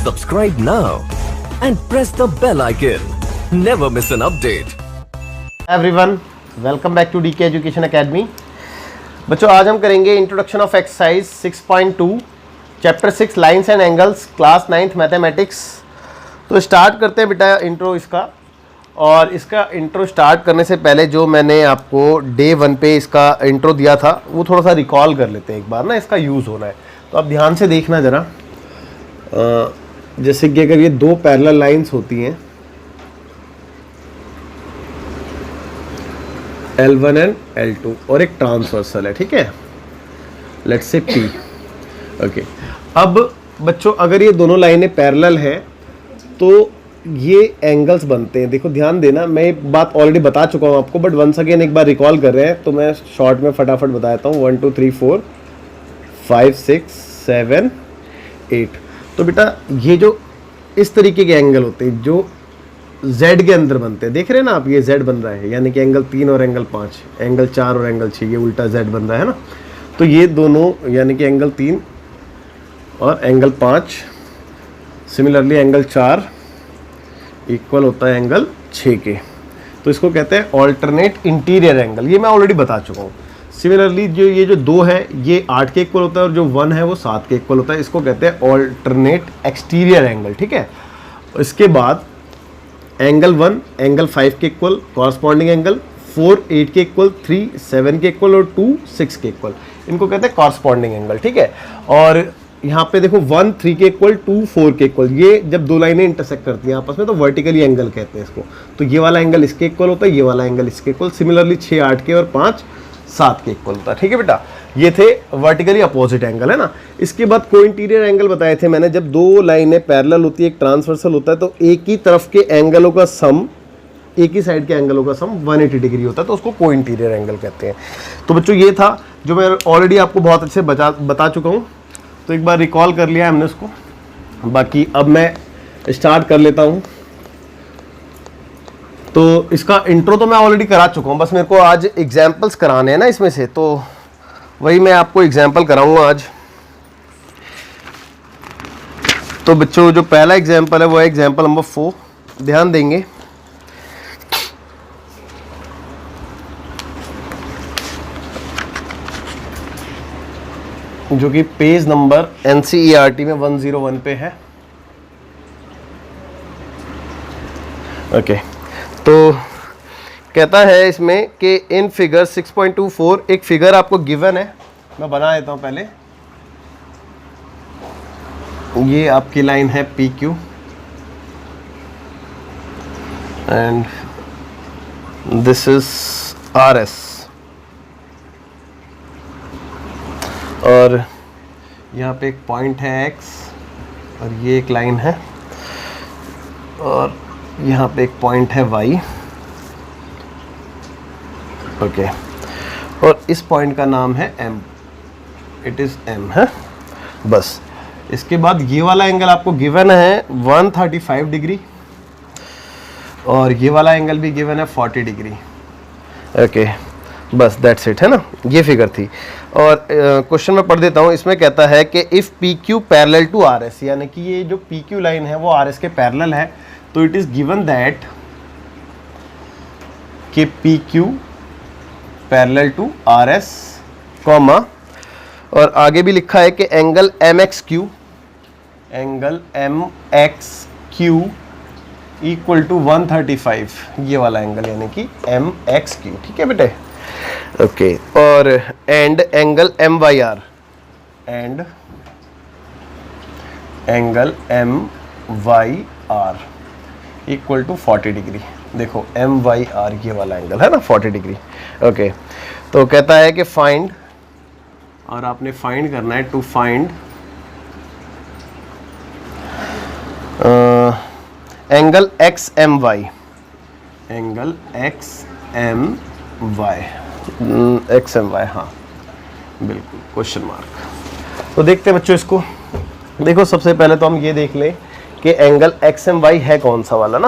Subscribe now and press the bell icon. Never miss an update. Everyone, welcome back to DK education academy. बच्चों, आज हम करेंगे introduction of exercise 6.2 chapter 6 lines and angles, class 9th mathematics. तो start करते हैं बेटा intro इसका। और इसका इंट्रो स्टार्ट करने से पहले जो मैंने आपको डे 1 पे इसका इंट्रो दिया था वो थोड़ा सा रिकॉल कर लेते हैं एक बार ना, इसका यूज़ होना है। तो आप ध्यान से देखना ज़रा, जैसे कि अगर ये दो पैरेलल लाइंस होती हैं L1 एंड L2 और एक ट्रांसवर्सल है, ठीक है, लेट्स से P। ओके, अब बच्चों अगर ये दोनों लाइनें पैरेलल हैं तो ये एंगल्स बनते हैं। देखो ध्यान देना, मैं एक बात ऑलरेडी बता चुका हूँ आपको, बट वंस अगेन एक बार रिकॉल कर रहे हैं तो मैं शॉर्ट में फटाफट बताता हूँ। 1 2 3 4 5 6 7 8। तो बेटा ये जो इस तरीके के एंगल होते हैं जो Z के अंदर बनते हैं, देख रहे हैं ना आप, ये Z बन रहा है, यानी कि एंगल 3 और एंगल 5, एंगल 4 और एंगल 6, ये उल्टा Z बन रहा है ना। तो ये दोनों यानी कि एंगल 3 और एंगल 5, सिमिलरली एंगल 4 इक्वल होता है एंगल 6 के। तो इसको कहते हैं ऑल्टरनेट इंटीरियर एंगल, ये मैं ऑलरेडी बता चुका हूँ। सिमिलरली जो ये जो 2 है ये 8 के इक्वल होता है और जो 1 है वो 7 के इक्वल होता है, इसको कहते हैं ऑल्टरनेट एक्सटीरियर एंगल, ठीक है। इसके बाद एंगल 1 एंगल 5 के इक्वल कॉरस्पॉन्डिंग एंगल, 4 8 के इक्वल, 3 7 के इक्वल और 2 6 के इक्वल, इनको कहते हैं कॉरस्पॉन्डिंग एंगल, ठीक है। और यहाँ पे देखो 1 3 के इक्वल, 2 4 के इक्वल, ये जब दो लाइनें इंटरसेक्ट करती हैं आपस में तो वर्टिकली एंगल कहते हैं इसको। तो ये वाला एंगल इसके इक्वल होता है, ये वाला एंगल इसके इक्वल। सिमिलरली 6 8 के और 5 7 के इक्वल होता है, ठीक है बेटा। ये थे वर्टिकली अपोजिट एंगल, है ना। इसके बाद को इंटीरियर एंगल बताए थे मैंने, जब दो लाइनें पैरेलल होती है, एक ट्रांसवर्सल होता है, तो एक ही तरफ के एंगलों का सम, एक ही साइड के एंगलों का सम 180 डिग्री होता है, तो उसको को इंटीरियर एंगल कहते हैं। तो बच्चों ये था जो मैं ऑलरेडी आपको बहुत अच्छे बता चुका हूँ, तो एक बार रिकॉल कर लिया हमने उसको। बाकी अब मैं स्टार्ट कर लेता हूँ। तो इसका इंट्रो तो मैं ऑलरेडी करा चुका हूँ, बस मेरे को आज एग्जाम्पल्स कराने हैं ना इसमें से, तो वही मैं आपको एग्जाम्पल कराऊंगा आज। तो बच्चों जो पहला एग्जाम्पल है वो है एग्जाम्पल नंबर 4, ध्यान देंगे। जो कि पेज नंबर NCERT में 101 पे है। ओके, तो कहता है इसमें कि इन फिगर 6.24 एक फिगर आपको गिवन है, मैं बना देता हूं पहले। ये आपकी लाइन है PQ and this is RS, और यहाँ पे एक पॉइंट है X और ये एक लाइन है, और यहाँ पे एक पॉइंट है Y। ओके, और इस पॉइंट का नाम है M, इट इज़ M है बस। इसके बाद ये वाला एंगल आपको गिवन है 135 डिग्री और ये वाला एंगल भी गिवन है 40 डिग्री। ओके, बस दैट्स इट, है ना, ये फिगर थी। और क्वेश्चन में पढ़ देता हूँ, इसमें कहता है कि if PQ parallel to RS, यानी कि ये जो PQ लाइन है वो RS के पैरेलल है, तो इट इज़ गिवन दैट कि PQ parallel to RS, comma, और आगे भी लिखा है कि एंगल MXQ इक्वल टू 135, ये वाला एंगल यानी कि MXQ, ठीक है बेटे। ओके, और and angle MYR equal to 40 degree. देखो MYR ये वाला एंगल है ना 40 डिग्री। ओके, तो कहता है कि फाइंड, और आपने फाइंड करना है, to find angle XMY, XMY, हाँ बिल्कुल, क्वेश्चन मार्क। तो देखते हैं बच्चों इसको। देखो सबसे पहले तो हम ये देख लें कि एंगल XMY है कौन सा वाला ना।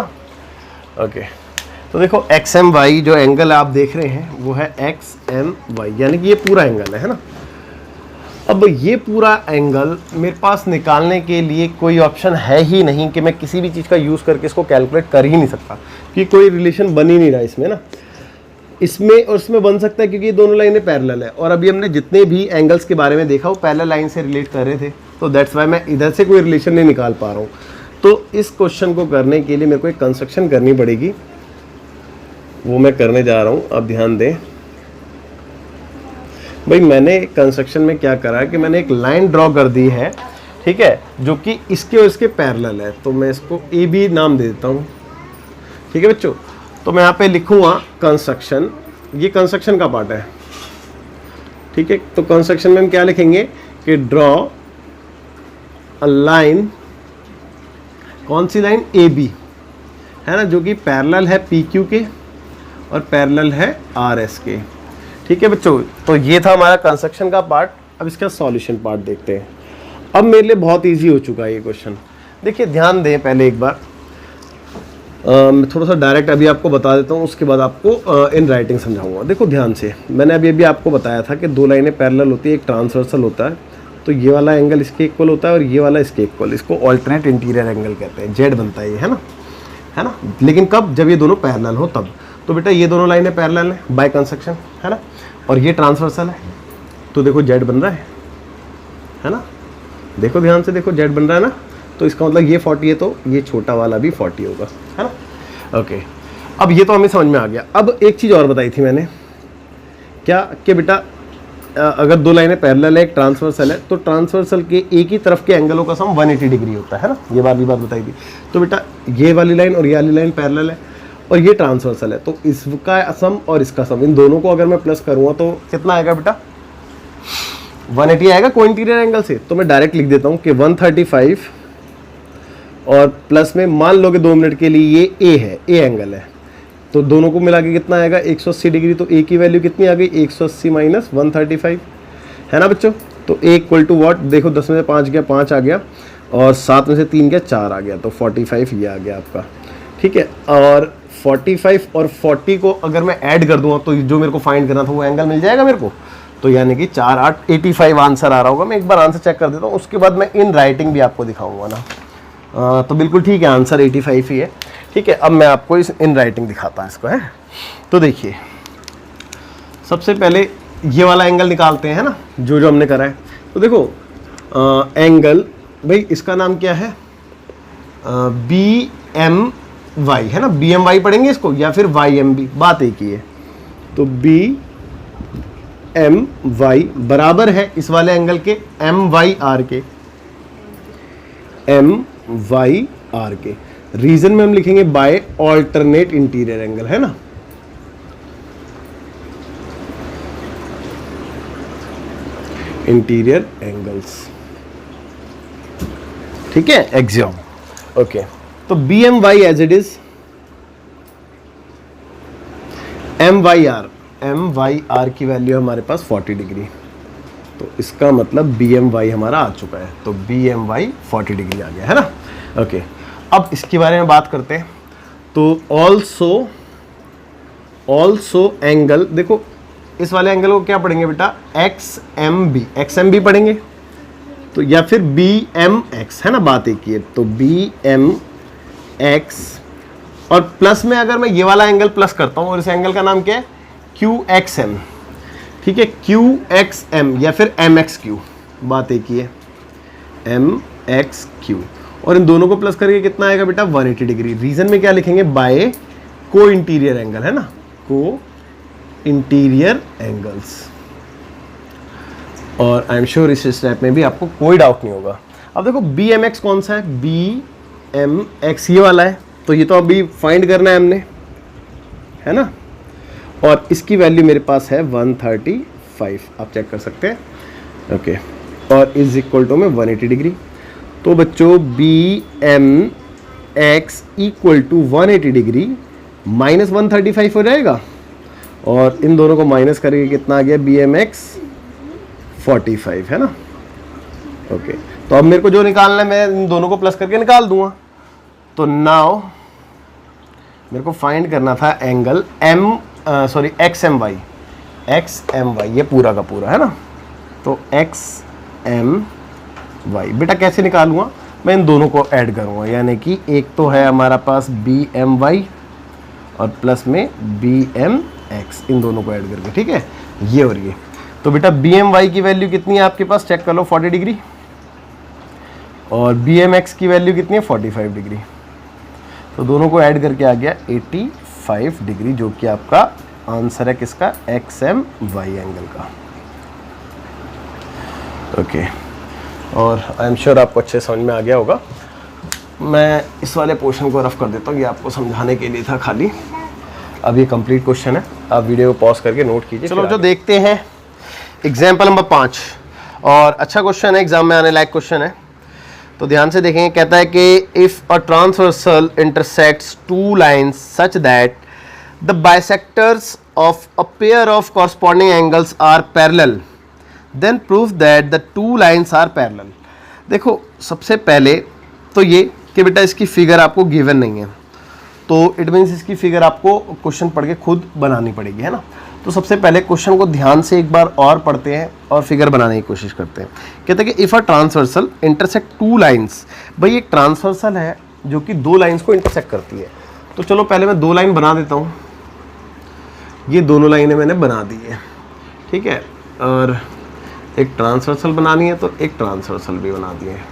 ओके, तो देखो एक्स एम वाई जो एंगल आप देख रहे हैं वो है एक्स एम वाई, यानी कि ये पूरा एंगल है ना। अब ये पूरा एंगल मेरे पास निकालने के लिए कोई ऑप्शन है ही नहीं कि मैं किसी भी चीज़ का यूज़ करके इसको कैलकुलेट कर ही नहीं सकता, कि कोई रिलेशन बन ही नहीं रहा इसमें ना। इसमें और उसमें बन सकता है क्योंकि ये दोनों लाइनें पैरेलल है, और अभी हमने जितने भी एंगल्स के बारे में देखा वो पैरेलल लाइन से रिलेट कर रहे थे, तो दैट्स वाई मैं इधर से कोई रिलेशन नहीं निकाल पा रहा हूँ। तो इस क्वेश्चन को करने के लिए मेरे को एक कंस्ट्रक्शन करनी पड़ेगी, वो मैं करने जा रहा हूँ। अब ध्यान दें भाई, मैंने कंस्ट्रक्शन में क्या करा कि मैंने एक लाइन ड्रॉ कर दी है, ठीक है, जो कि इसके और इसके पैरेलल है। तो मैं इसको ए बी नाम दे देता हूँ, ठीक है बच्चों। तो मैं यहाँ पे लिखूँगा कंस्ट्रक्शन, ये कंस्ट्रक्शन का पार्ट है, ठीक है। तो कंस्ट्रक्शन में हम क्या लिखेंगे कि ड्रॉ अ लाइन, कौन सी लाइन, ए बी है ना, जो कि पैरेलल है पी क्यू के और पैरेलल है आर एस के, ठीक है बच्चों। तो ये था हमारा कंस्ट्रक्शन का पार्ट। अब इसका सॉल्यूशन पार्ट देखते हैं। अब मेरे लिए बहुत इजी हो चुका है ये क्वेश्चन। देखिए ध्यान दें पहले एक बार, मैं थोड़ा सा डायरेक्ट अभी आपको बता देता हूँ, उसके बाद आपको इन राइटिंग समझाऊंगा। देखो ध्यान से, मैंने अभी आपको बताया था कि दो लाइनें पैरेलल होती है, एक ट्रांसवर्सल होता है, तो ये वाला एंगल इसके इक्वल होता है और ये वाला इसके इक्वल, इसको ऑल्टरनेट इंटीरियर एंगल कहते हैं, जेड बनता है ये, है ना। लेकिन कब, जब ये दोनों पैरेलल हो तब। तो बेटा ये दोनों लाइनें पैरेलल हैं बाय कंस्ट्रक्शन, है ना, और ये ट्रांसवर्सल है, तो देखो जेड बन रहा है ना, देखो ध्यान से देखो जेड बन रहा है ना। तो इसका मतलब ये 40 है, तो ये छोटा वाला भी 40 होगा, है ना। ओके, अब ये तो हमें समझ में आ गया। अब एक चीज़ और बताई थी मैंने, क्या कि बेटा अगर दो लाइनें पैरेलल है, एक ट्रांसवर्सल है, तो ट्रांसवर्सल के एक ही तरफ के एंगलों का सम 180 डिग्री होता है ना, ये बात बताई थी। तो बेटा ये वाली लाइन और ये वाली लाइन पैरेलल है और ये ट्रांसवर्सल है, तो इसका सम और इसका सम, इन दोनों को अगर मैं प्लस करूँगा तो कितना आएगा बेटा, 180 आएगा को इंटीरियर एंगल से। तो मैं डायरेक्ट लिख देता हूँ कि 135 और प्लस में मान लो कि 2 मिनट के लिए ये ए है, ए एंगल है, तो दोनों को मिला के कितना आएगा 180 डिग्री। तो ए की वैल्यू कितनी आ गई, 180 माइनस 135, है ना बच्चों। तो ए इक्वल टू वॉट, देखो 10 में से 5 गया 5 आ गया, और 7 में से 3 गया 4 आ गया, तो 45 ये आ गया आपका, ठीक है। और 45 और 40 को अगर मैं ऐड कर दूंगा तो जो मेरे को फाइंड करना था वो एंगल मिल जाएगा मेरे को। तो यानी कि 4 8 85 आंसर आ रहा होगा। मैं एक बार आंसर चेक कर देता हूँ, उसके बाद मैं इन राइटिंग भी आपको दिखाऊंगा ना। तो बिल्कुल ठीक है, आंसर 85 ही है, ठीक है। अब मैं आपको इस इन राइटिंग दिखाता हूँ इसको, है। तो देखिए सबसे पहले ये वाला एंगल निकालते हैं, है ना, जो हमने करा है। तो देखो एंगल, भाई इसका नाम क्या है, BMY, है ना, BMY पढ़ेंगे इसको या फिर YMB, बात एक ही है। तो BMY बराबर है इस वाले एंगल के MYR के, MYR के। रीजन में हम लिखेंगे बाय ऑल्टरनेट इंटीरियर एंगल, है ना। इंटीरियर एंगल्स, ठीक है, एक्सियम। ओके, तो BMY as it is, MYR की वैल्यू हमारे पास 40 डिग्री, तो इसका मतलब BMY हमारा आ चुका है। तो BMY 40 डिग्री आ गया, है ना। ओके, अब इसके बारे में बात करते हैं। तो ऑल्सो एंगल, देखो इस वाले एंगल को क्या पढ़ेंगे बेटा, XMB पढ़ेंगे, तो या फिर BMX, है ना, बात एक ही है। तो BMX और प्लस में अगर मैं ये वाला एंगल प्लस करता हूँ और इस एंगल का नाम क्या है, QXM, ठीक है, QXM या फिर MXQ, बात एक ही है, MXQ। और इन दोनों को प्लस करके कितना आएगा बेटा, 180 डिग्री। रीजन में क्या लिखेंगे, बाय को इंटीरियर एंगल, है ना, को इंटीरियर एंगल्स। और आई एम श्योर इस स्टेप में भी आपको कोई डाउट नहीं होगा। अब देखो BMX कौन सा है, BMX ये वाला है, तो ये तो अभी फाइंड करना है हमने, है ना। और इसकी वैल्यू मेरे पास है 135, आप चेक कर सकते हैं। ओके, और इज इक्वल टू में 180 डिग्री। तो बच्चों BMX equal to 180 degree minus 135 हो जाएगा, और इन दोनों को माइनस करके कितना आ गया, BMX 45, है ना। ओके, तो अब मेरे को जो निकालना है मैं इन दोनों को प्लस करके निकाल दूंगा। तो नाउ मेरे को फाइंड करना था एंगल XMY, ये पूरा का पूरा, है ना। तो BMY। बेटा कैसे निकालूंगा, मैं इन दोनों को ऐड करूंगा, यानी कि एक तो है हमारा पास BMY और प्लस में BMX, इन दोनों को ऐड करके, ठीक है, ये और ये। तो बेटा BMY की वैल्यू कितनी है आपके पास, चेक कर लो, 40 डिग्री, और BMX की वैल्यू कितनी है, 45 डिग्री। तो दोनों को ऐड करके आ गया 85 डिग्री, जो कि आपका आंसर है किसका, XMY एंगल का। ओके, और आई एम श्योर आपको अच्छे समझ में आ गया होगा। मैं इस वाले पोर्शन को रफ कर देता हूँ, ये आपको समझाने के लिए था खाली। अब ये कंप्लीट क्वेश्चन है, आप वीडियो को पॉज करके नोट कीजिए। चलो जो देखते हैं एग्जाम्पल नंबर 5, और अच्छा क्वेश्चन है, एग्जाम में आने लायक क्वेश्चन है, तो ध्यान से देखेंगे। कहता है कि if a transversal intersects two lines such that the bisectors of a pair of corresponding angles are parallel, then prove that the two lines are parallel. देखो सबसे पहले तो ये कि बेटा इसकी फिगर आपको गिवन नहीं है, तो इट मीन्स इसकी फिगर आपको क्वेश्चन पढ़ के खुद बनानी पड़ेगी, है ना। तो सबसे पहले क्वेश्चन को ध्यान से एक बार और पढ़ते हैं और फिगर बनाने की कोशिश करते हैं। कहते हैं कि if a transversal intersect two lines, भाई एक ट्रांसवर्सल है जो कि दो लाइन्स को इंटरसेक्ट करती है। तो चलो पहले मैं दो लाइन बना देता हूँ, ये दोनों लाइनें मैंने बना दी है, ठीक है, और एक ट्रांसवर्सल बनानी है तो एक ट्रांसवर्सल भी बना दिए है।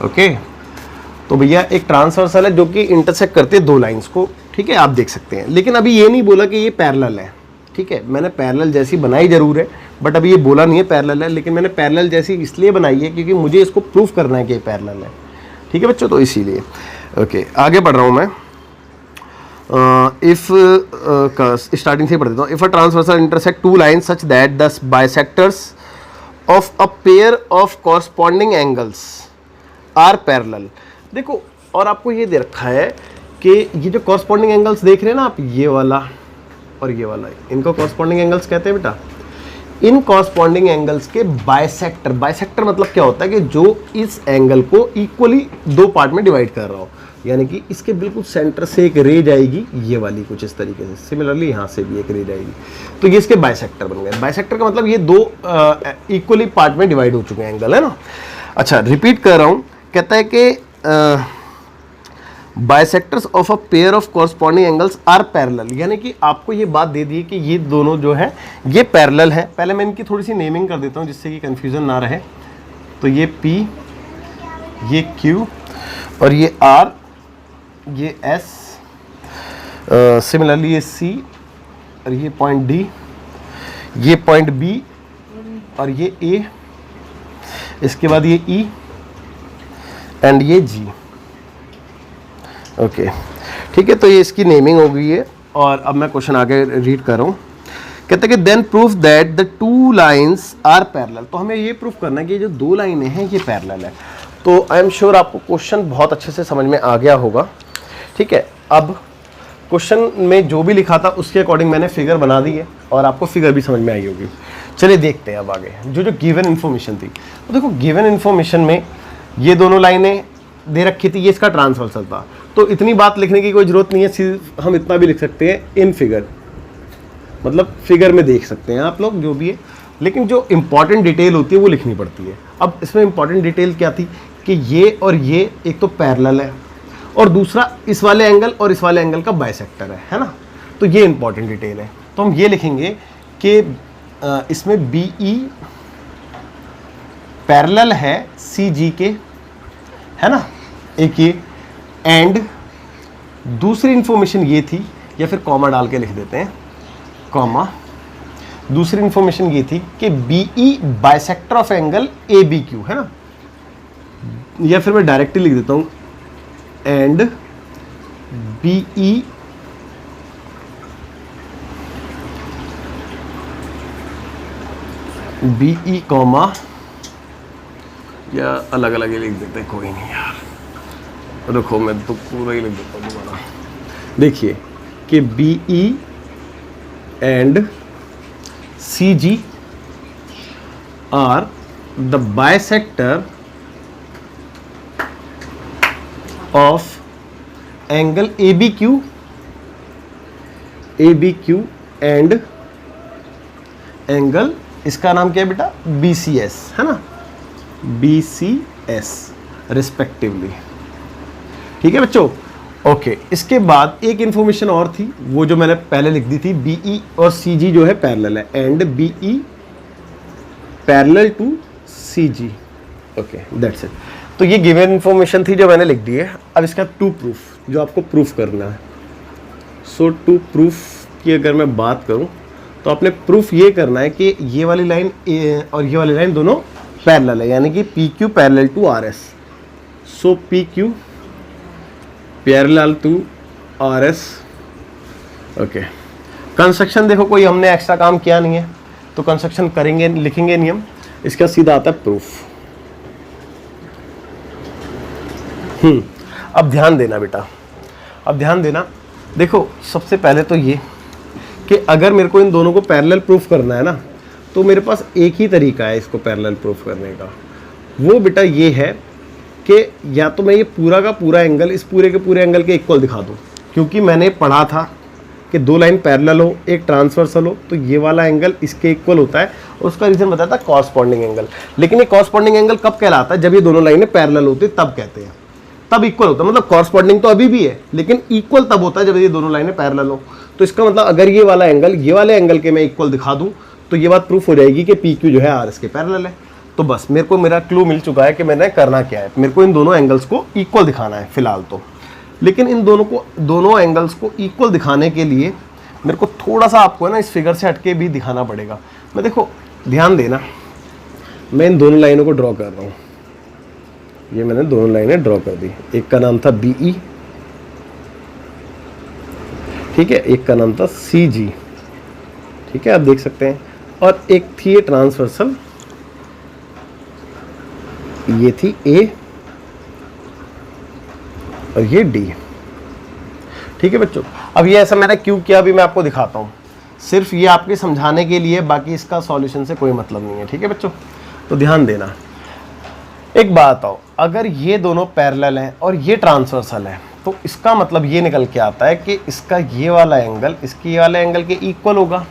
ओके, तो भैया एक ट्रांसवर्सल है जो कि इंटरसेक्ट करते हैं दो लाइंस को, ठीक है, आप देख सकते हैं। लेकिन अभी ये नहीं बोला कि ये पैरेलल है, ठीक है, मैंने पैरेलल जैसी बनाई जरूर है, बट अभी ये बोला नहीं है पैरेलल है, लेकिन मैंने पैरेलल जैसी इसलिए बनाई है क्योंकि मुझे इसको प्रूफ करना है कि ये पैरेलल है, ठीक है बच्चों, तो इसीलिए। ओके, आगे बढ़ रहा हूँ मैं। इफ स्टार्टिंग से ही पढ़ देता हूँ। If a transversal intersect two lines such that the bisectors of a pair of corresponding angles are parallel. देखो, और आपको ये दे रखा है कि ये जो कॉरस्पॉन्डिंग एंगल्स देख रहे हैं ना आप, ये वाला और ये वाला, इनको कॉरस्पॉन्डिंग एंगल्स कहते हैं बेटा। इन कॉरस्पॉन्डिंग एंगल्स के बाइसेक्टर, बाइसेक्टर मतलब क्या होता है कि जो इस एंगल को इक्वली दो पार्ट में डिवाइड कर रहा हो, यानी कि इसके बिल्कुल सेंटर से एक रे जाएगी, ये वाली कुछ इस तरीके से, सिमिलरली यहाँ से भी एक रे जाएगी, तो ये इसके बाइसेक्टर बन गए। बाइसेक्टर का मतलब ये दो इक्वली पार्ट में डिवाइड हो चुके हैं एंगल, है ना। अच्छा, रिपीट कर रहा हूँ, कहता है कि bisectors of a pair of corresponding angles are parallel, यानी कि आपको ये बात दे दी है कि ये दोनों जो है ये पैरेलल है। पहले मैं इनकी थोड़ी सी नेमिंग कर देता हूँ जिससे कि कन्फ्यूज़न ना रहे। तो ये P, ये Q और ये R, ये S, सिमिलरली ये C और ये पॉइंट D, ये पॉइंट B और ये A, इसके बाद ये E एंड ये G। ओके, ठीक है, तो ये इसकी नेमिंग हो गई है। और अब मैं क्वेश्चन आगे रीड कर रहा हूँ। कहते हैं कि then proof that the two lines are parallel. तो हमें ये प्रूफ करना है कि ये जो दो लाइनें हैं ये पैरेलल है। तो आई एम श्योर आपको क्वेश्चन बहुत अच्छे से समझ में आ गया होगा, ठीक है। अब क्वेश्चन में जो भी लिखा था उसके अकॉर्डिंग मैंने फिगर बना दी है और आपको फिगर भी समझ में आई होगी। चलिए देखते हैं अब आगे जो गिवन इन्फॉर्मेशन थी। तो देखो, गिवन इन्फॉर्मेशन में ये दोनों लाइनें दे रखी थी, ये इसका ट्रांसवर्सल था, तो इतनी बात लिखने की कोई ज़रूरत नहीं है। सिर्फ हम इतना भी लिख सकते हैं इन फिगर, मतलब फिगर में देख सकते हैं आप लोग जो भी है, लेकिन जो इंपॉर्टेंट डिटेल होती है वो लिखनी पड़ती है। अब इसमें इंपॉर्टेंट डिटेल क्या थी कि ये और ये एक तो पैरेलल है और दूसरा इस वाले एंगल और इस वाले एंगल का बाइसेक्टर है ना। तो ये इंपॉर्टेंट डिटेल है। तो हम ये लिखेंगे कि इसमें BE पैरेलल है CG के, है ना, एक ये, एंड दूसरी इंफॉर्मेशन ये थी, या फिर कॉमा डाल के लिख देते हैं, कॉमा, दूसरी इंफॉर्मेशन ये थी कि BE bisector of angle ABQ, है ना, या फिर मैं डायरेक्टली लिख देता हूँ एंड BE कॉमा, या अलग अलग ही लिख देते हैं, कोई नहीं यार, देखो मैं तो पूरा ही लिख देता हूँ दोबारा। देखिए कि BE and CG are the bisector of angle ABQ and angle, इसका नाम क्या है बेटा, BCS, है ना, BCS रिस्पेक्टिवली। ठीक है बच्चों, ओके। इसके बाद एक इंफॉर्मेशन और थी, वो जो मैंने पहले लिख दी थी, BE और CG जो है पैरेलल है, and BE parallel to CG। Okay, that's it. तो ये गिवन इंफॉर्मेशन थी जो मैंने लिख दी है। अब इसका टू प्रूफ, जो आपको प्रूफ करना है। सो टू प्रूफ की अगर मैं बात करूं तो आपने प्रूफ ये करना है कि ये वाली लाइन और ये वाली लाइन दोनों पैरेलल है, यानी कि PQ parallel to RS। So PQ parallel to RS। Okay, construction देखो, कोई हमने एक्स्ट्रा काम किया नहीं है, तो कंस्ट्रक्शन करेंगे, लिखेंगे नियम। इसका सीधा आता है प्रूफ। अब ध्यान देना बेटा, अब ध्यान देना। देखो, सबसे पहले तो ये कि अगर मेरे को इन दोनों को पैरेलल प्रूफ करना है ना, तो मेरे पास एक ही तरीका है इसको पैरेलल प्रूफ करने का। वो बेटा ये है कि या तो मैं ये पूरा का पूरा एंगल इस पूरे के पूरे एंगल के इक्वल दिखा दूँ, क्योंकि मैंने पढ़ा था कि दो लाइन पैरेलल हो, एक ट्रांसवर्सल हो, तो ये वाला एंगल इसके इक्वल होता है। उसका रीज़न बताया था कॉरस्पॉन्डिंग एंगल। लेकिन ये कॉरस्पॉन्डिंग एंगल कब कहलाता है? जब ये दोनों लाइनें पैरेलल होती है तब कहते हैं, तब इक्वल होता है। मतलब कॉरस्पॉन्डिंग तो अभी भी है, लेकिन इक्वल तब होता है जब ये दोनों लाइनें पैरेलल हो। तो इसका मतलब अगर ये वाला एंगल ये वाले एंगल के मैं इक्वल दिखा दूं, तो ये बात प्रूफ हो जाएगी कि PQ जो है RS के पैरेलल है। तो बस मेरे को मेरा क्लू मिल चुका है कि मैंने करना क्या है। मेरे को इन दोनों एंगल्स को इक्वल दिखाना है फिलहाल तो। लेकिन इन दोनों एंगल्स को इक्वल दिखाने के लिए मेरे को थोड़ा सा आपको है ना इस फिगर से हटके भी दिखाना पड़ेगा। मैं देखो, ध्यान देना, मैं इन दोनों लाइनों को ड्रॉ कर रहा हूँ। ये मैंने दोनों लाइनें ड्रॉ कर दी। एक का नाम था BE, ठीक है, एक का नाम था CG, ठीक है, आप देख सकते हैं। और एक थी ये ट्रांसवर्सल, ये थी A और ये D। ठीक है बच्चों, अब ये ऐसा मैंने क्यों किया अभी मैं आपको दिखाता हूँ। सिर्फ ये आपके समझाने के लिए, बाकी इसका सॉल्यूशन से कोई मतलब नहीं है। ठीक है बच्चों, तो ध्यान देना। एक बात आओ, अगर ये दोनों पैरेलल हैं और ये ट्रांसवर्सल है, तो इसका मतलब ये निकल के आता है कि इसका ये वाला एंगल इसके ये वाले एंगल के इक्वल होगा।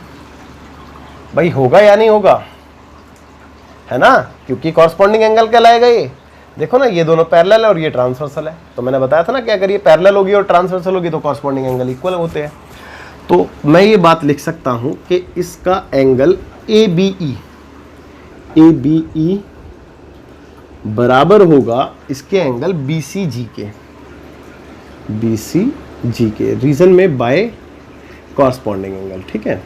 भाई होगा या नहीं होगा? है ना, क्योंकि कॉरस्पॉन्डिंग एंगल कहलाएगा ये। देखो ना, ये दोनों पैरेलल है और ये ट्रांसवर्सल है। तो मैंने बताया था ना कि अगर ये पैरेलल होगी और ट्रांसवर्सल होगी तो कॉरस्पॉन्डिंग एंगल इक्वल होते हैं। तो मैं ये बात लिख सकता हूँ कि इसका एंगल ABE बराबर होगा इसके एंगल BCG के, रीजन में बाय कॉरस्पॉन्डिंग एंगल। ठीक है,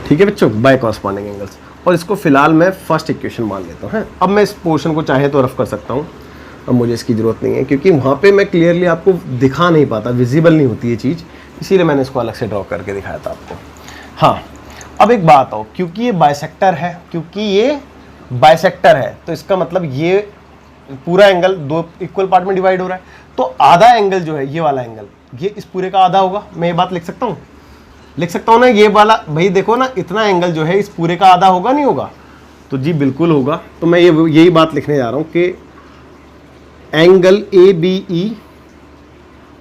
ठीक है बच्चों, बाय कॉरस्पॉन्डिंग एंगल्स। और इसको फिलहाल मैं फर्स्ट इक्वेशन मान लेता हूँ। अब मैं इस पोर्शन को चाहे तो रफ कर सकता हूँ, अब मुझे इसकी ज़रूरत नहीं है, क्योंकि वहाँ पे मैं क्लियरली आपको दिखा नहीं पाता, विजिबल नहीं होती ये चीज़, इसीलिए मैंने इसको अलग से ड्रॉ करके दिखाया था आपको। हाँ, अब एक बात हो, क्योंकि ये बाइसेक्टर है, तो इसका मतलब ये पूरा एंगल दो इक्वल पार्ट में डिवाइड हो रहा है। तो आधा एंगल जो है, ये वाला एंगल, ये इस पूरे का आधा होगा। मैं ये बात लिख सकता हूँ ना, ये वाला, भाई देखो ना, इतना एंगल जो है इस पूरे का आधा होगा, नहीं होगा? तो जी बिल्कुल होगा। तो मैं यही बात लिखने जा रहा हूँ कि एंगल ABE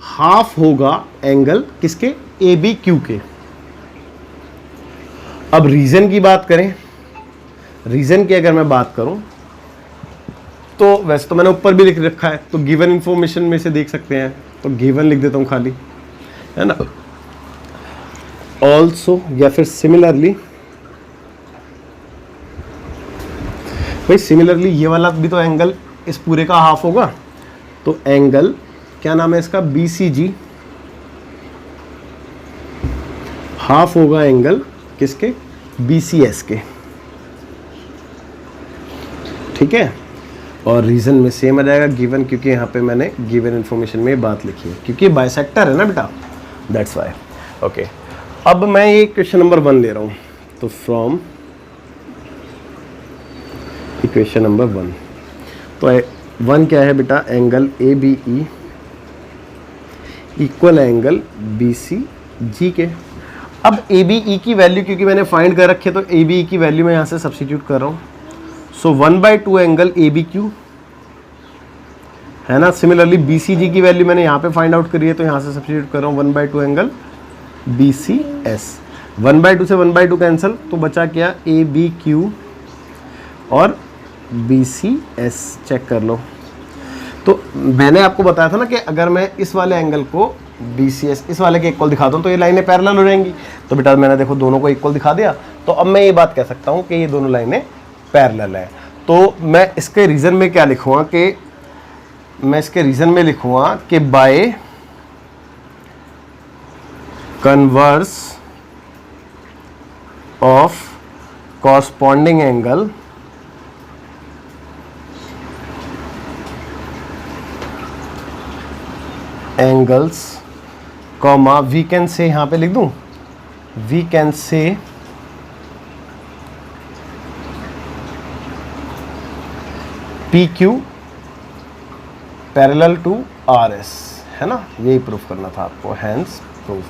हाफ होगा एंगल किसके? ABQ के। अब रीजन की बात करें, रीजन की अगर मैं बात करूं तो वैसे तो मैंने ऊपर भी लिख रखा है, तो गिवन इंफॉर्मेशन में से देख सकते हैं, तो गिवन लिख देता हूं खाली, है ना। ऑल्सो या फिर सिमिलरली, भाई सिमिलरली ये वाला भी तो एंगल इस पूरे का हाफ होगा। तो एंगल क्या नाम है इसका? BCG हाफ होगा एंगल किसके? BCS के। ठीक है, और रीजन में सेम आ जाएगा गिवन, क्योंकि यहाँ पे मैंने गिवन इन्फॉर्मेशन में बात लिखी है, क्योंकि बाइसेक्टर है ना बेटा, दैट्स वाई। ओके, अब मैं ये क्वेश्चन नंबर 1 ले रहा हूँ। तो फ्रॉम इक्वेशन नंबर 1, तो 1 क्या है बेटा? Angle ABE equal angle BCG के। अब ABE की वैल्यू क्योंकि मैंने फाइंड कर रखी है, तो ABE की वैल्यू मैं यहाँ से सब्स्टिट्यूट कर रहा हूँ। सो 1/2 एंगल ABQ, है ना। सिमिलरली BCG की वैल्यू मैंने यहाँ पे फाइंड आउट करी है, तो यहाँ से सब्स्टिट्यूट कर रहा हूँ 1/2 एंगल BCS। 1/2 से 1/2 कैंसिल, तो बचा क्या ABQ और BCS। चेक कर लो। तो मैंने आपको बताया था ना कि अगर मैं इस वाले एंगल को BCS इस वाले के इक्वल दिखा दूं तो ये लाइनें पैरेलल हो जाएंगी। तो बेटा मैंने देखो दोनों को इक्वल दिखा दिया, तो अब मैं ये बात कह सकता हूं कि ये दोनों लाइनें पैरेलल है। तो मैं इसके रीजन में क्या लिखूंगा कि by converse of corresponding angles comma we can say, यहां पे लिख दूं, we can say PQ parallel to RS, है ना, यही प्रूफ करना था आपको, हैंस प्रूफ।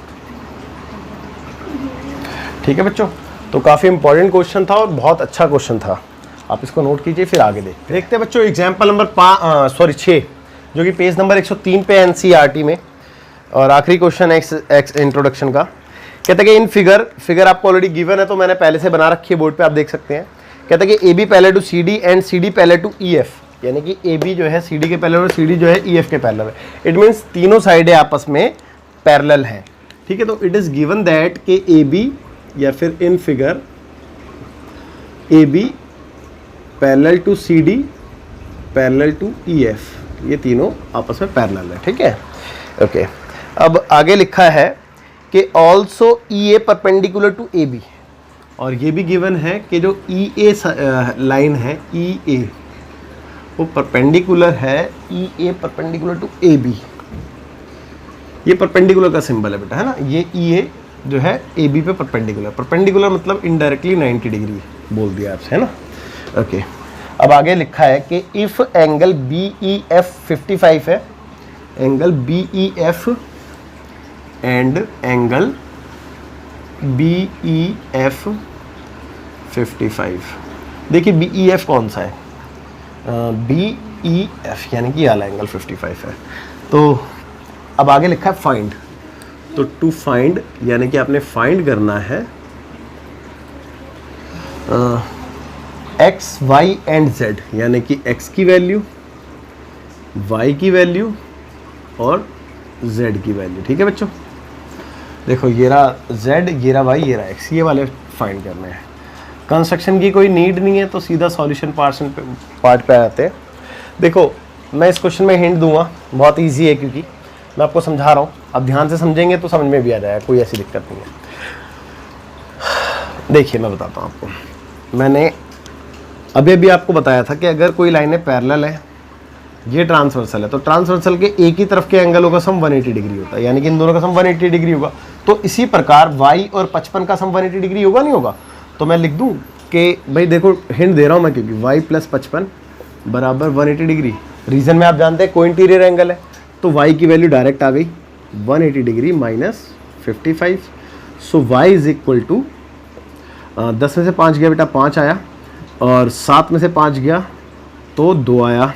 ठीक है बच्चों, तो काफ़ी इंपॉर्टेंट क्वेश्चन था और बहुत अच्छा क्वेश्चन था, आप इसको नोट कीजिए, फिर आगे देखते हैं बच्चों एग्जाम्पल नंबर 6, जो कि पेज नंबर 103 पे NCERT में, और आखिरी क्वेश्चन है एक्स इंट्रोडक्शन का। कहते हैं कि इन फिगर आपको ऑलरेडी गिवन है, तो मैंने पहले से बना रखी है बोर्ड पे, आप देख सकते हैं। कहते हैं कि AB parallel to CD and CD parallel to EF, यानी कि AB जो है CD के पैरेलल और CD जो है EF के पैरेलल है। इट मीन्स तीनों साइडें आपस में पैरेलल हैं। ठीक है, तो इट इज गिवन दैट कि AB या फिर in figure AB parallel to CD parallel to EF, ये तीनों आपस में पैरेलल है। ठीक है, ओके। अब आगे लिखा है कि also EA perpendicular to AB, और ये भी गिवन है कि जो EA लाइन है EA वो परपेंडिकुलर है EA परपेंडिकुलर टू AB। ये परपेंडिकुलर का सिंबल है बेटा, है ना, ये EA जो है AB पे परपेंडिकुलर मतलब इनडायरेक्टली 90 डिग्री बोल दिया आपसे, है ना। ओके, अब आगे लिखा है कि इफ एंगल BEF 55 है, angle BEF and angle BEF 55। देखिए BEF कौन सा है, BEF यानी कि ये वाला एंगल 55 है। तो अब आगे लिखा है फाइंड, तो टू फाइंड यानी कि आपने फाइंड करना है X, Y एंड Z, यानी कि X की वैल्यू, Y की वैल्यू और Z की वैल्यू। ठीक है बच्चों, देखो ये रहा Z, ये रहा Y, ये रहा X, ये वाले फाइंड करने हैं। कंस्ट्रक्शन की कोई नीड नहीं है, तो सीधा सॉल्यूशन पार्ट पे आते हैं। देखो मैं इस क्वेश्चन में हिंट दूंगा, बहुत इजी है क्योंकि मैं आपको समझा रहा हूँ, आप ध्यान से समझेंगे तो समझ में भी आ जाएगा, कोई ऐसी दिक्कत नहीं है। देखिए मैं बताता हूँ आपको, मैंने अभी आपको बताया था कि अगर कोई लाइनें पैरेलल है, ये ट्रांसवर्सल है, तो ट्रांसवर्सल के एक ही तरफ के एंगलों का सम 180 डिग्री होता है, यानी कि इन दोनों का सम 180 डिग्री होगा। तो इसी प्रकार y और 55 का सम 180 डिग्री होगा, नहीं होगा? तो मैं लिख दूं कि भाई देखो हिंट दे रहा हूं मैं, क्योंकि y प्लस 55 बराबर 180 डिग्री। रीजन में आप जानते हैं को इंटीरियर एंगल है, तो y की वैल्यू डायरेक्ट आ गई 180 degree minus 55। So y is equal to 10 में से 5 गया बेटा 5 आया, और 7 में से 5 गया तो 2 आया,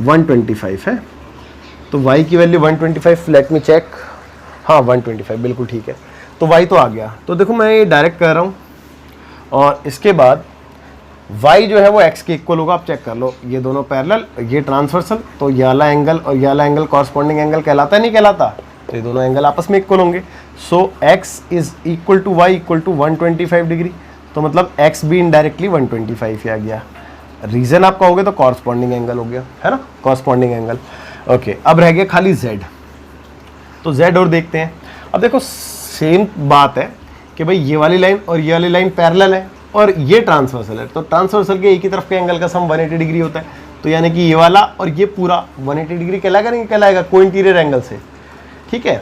125 है। तो y की वैल्यू 125, लेट मी चेक, हाँ 125 बिल्कुल ठीक है। तो y तो आ गया। तो देखो मैं ये डायरेक्ट कर रहा हूँ, और इसके बाद y जो है वो x के इक्वल होगा। आप चेक कर लो, ये दोनों पैरेलल, ये ट्रांसवर्सल, तो ये वाला एंगल और ये वाला एंगल कॉरस्पॉन्डिंग एंगल कहलाता है, नहीं कहलाता? तो ये दोनों एंगल आपस में इक्वल होंगे। So x is equal to y equal to 125 degree, तो मतलब x भी इनडायरेक्टली 125 ही आ गया। रीजन आपका हो गया तो कॉरस्पॉन्डिंग एंगल हो गया, है ना, कॉरस्पॉन्डिंग एंगल। ओके, अब रह गया खाली z, तो z और देखते हैं। अब देखो सेम बात है कि भाई ये वाली लाइन और ये वाली लाइन पैरेलल है और ये ट्रांसवर्सल है, तो ट्रांसवर्सल के एक ही तरफ के एंगल का सम 180 डिग्री होता है। तो यानी कि ये वाला और ये पूरा 180 डिग्री कहलाएगा, नहीं कहलाएगा? को इंटीरियर एंगल से, ठीक है।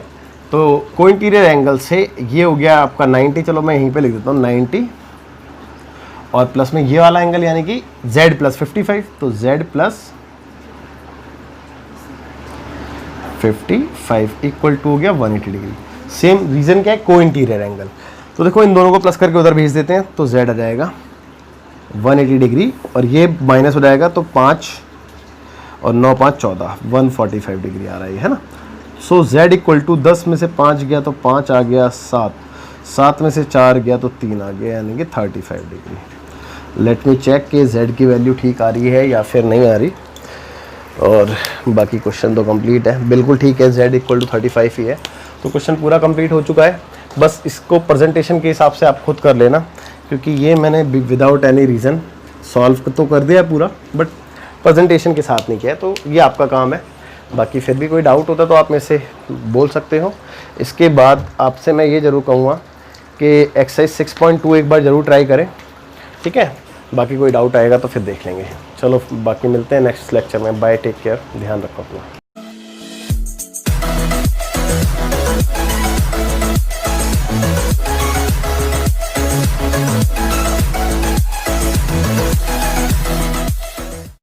तो को इंटीरियर एंगल से ये हो गया आपका 90, चलो मैं यहीं पे लिख देता हूँ 90, और प्लस में ये वाला एंगल यानी कि z प्लस 55, तो z प्लस 55 इक्वल टू हो गया 180 डिग्री। सेम रीजन क्या है? को इंटीरियर एंगल। तो देखो इन दोनों को प्लस करके उधर भेज देते हैं, तो z आ जाएगा 180 डिग्री, और ये माइनस हो जाएगा, तो 5 और 9 5 14, 145 डिग्री आ रहा है ना। सो z इक्वल टू 10 में से 5 गया तो 5 आ गया, 7 में से 4 गया तो 3 आ गया, यानी कि 35 डिग्री। लेट मी चेक कि z की वैल्यू ठीक आ रही है या फिर नहीं आ रही। और बाकी क्वेश्चन तो कंप्लीट है, बिल्कुल ठीक है, z इक्वल टू 35 ही है। तो क्वेश्चन पूरा कंप्लीट हो चुका है। बस इसको प्रेजेंटेशन के हिसाब से आप खुद कर लेना, क्योंकि ये मैंने विदाउट एनी रीज़न सॉल्व तो कर दिया पूरा, बट प्रेजेंटेशन के साथ नहीं किया, तो ये आपका काम है। बाकी फिर भी कोई डाउट होता तो आप मेरे से बोल सकते हो। इसके बाद आपसे मैं ये ज़रूर कहूँगा कि एक्सरसाइज 6.2 एक बार ज़रूर ट्राई करें, ठीक है। बाकी कोई डाउट आएगा तो फिर देख लेंगे। चलो बाकी मिलते हैं नेक्स्ट लेक्चर में। बाय, टेक केयर, ध्यान रखो अपना।